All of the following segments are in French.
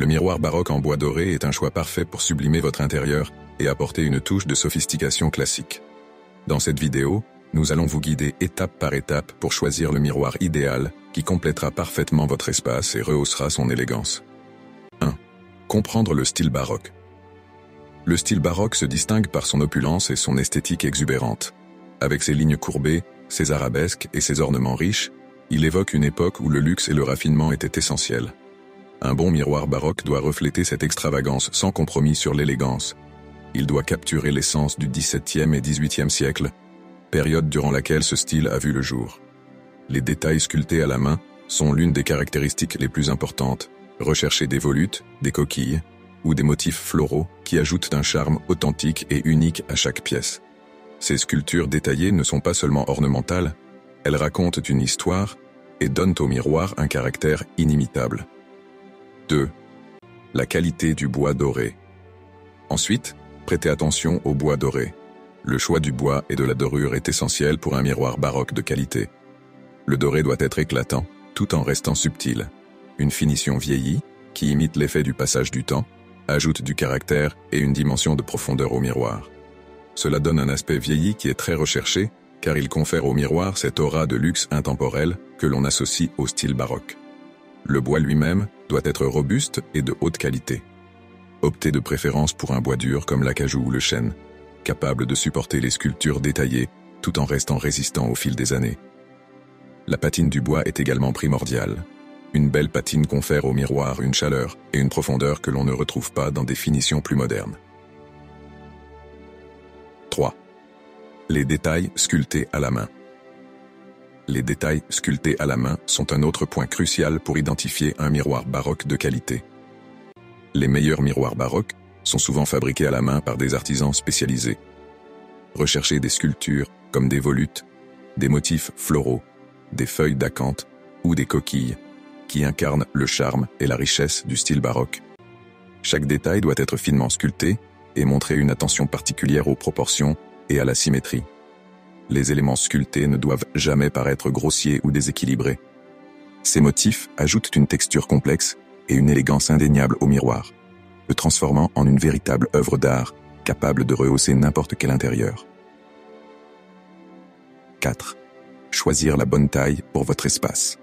Le miroir baroque en bois doré est un choix parfait pour sublimer votre intérieur et apporter une touche de sophistication classique. Dans cette vidéo, nous allons vous guider étape par étape pour choisir le miroir idéal qui complétera parfaitement votre espace et rehaussera son élégance. 1. Comprendre le style baroque. Le style baroque se distingue par son opulence et son esthétique exubérante. Avec ses lignes courbées, ses arabesques et ses ornements riches, il évoque une époque où le luxe et le raffinement étaient essentiels. Un bon miroir baroque doit refléter cette extravagance sans compromis sur l'élégance. Il doit capturer l'essence du XVIIe et XVIIIe siècle, période durant laquelle ce style a vu le jour. Les détails sculptés à la main sont l'une des caractéristiques les plus importantes. Recherchez des volutes, des coquilles ou des motifs floraux qui ajoutent un charme authentique et unique à chaque pièce. Ces sculptures détaillées ne sont pas seulement ornementales, elles racontent une histoire et donnent au miroir un caractère inimitable. 2. La qualité du bois doré. Ensuite, prêtez attention au bois doré. Le choix du bois et de la dorure est essentiel pour un miroir baroque de qualité. Le doré doit être éclatant, tout en restant subtil. Une finition vieillie, qui imite l'effet du passage du temps, ajoute du caractère et une dimension de profondeur au miroir. Cela donne un aspect vieilli qui est très recherché, car il confère au miroir cette aura de luxe intemporel que l'on associe au style baroque. Le bois lui-même doit être robuste et de haute qualité. Optez de préférence pour un bois dur comme l'acajou ou le chêne, capable de supporter les sculptures détaillées tout en restant résistant au fil des années. La patine du bois est également primordiale. Une belle patine confère au miroir une chaleur et une profondeur que l'on ne retrouve pas dans des finitions plus modernes. 3. Les détails sculptés à la main. Les détails sculptés à la main sont un autre point crucial pour identifier un miroir baroque de qualité. Les meilleurs miroirs baroques sont souvent fabriqués à la main par des artisans spécialisés. Recherchez des sculptures comme des volutes, des motifs floraux, des feuilles d'acanthe ou des coquilles qui incarnent le charme et la richesse du style baroque. Chaque détail doit être finement sculpté et montrer une attention particulière aux proportions et à la symétrie. Les éléments sculptés ne doivent jamais paraître grossiers ou déséquilibrés. Ces motifs ajoutent une texture complexe et une élégance indéniable au miroir, le transformant en une véritable œuvre d'art capable de rehausser n'importe quel intérieur. 4. Choisir la bonne taille pour votre espace.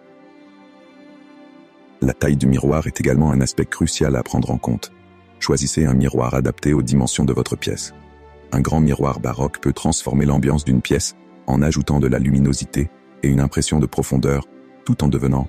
La taille du miroir est également un aspect crucial à prendre en compte. Choisissez un miroir adapté aux dimensions de votre pièce. Un grand miroir baroque peut transformer l'ambiance d'une pièce en ajoutant de la luminosité et une impression de profondeur, tout en devenant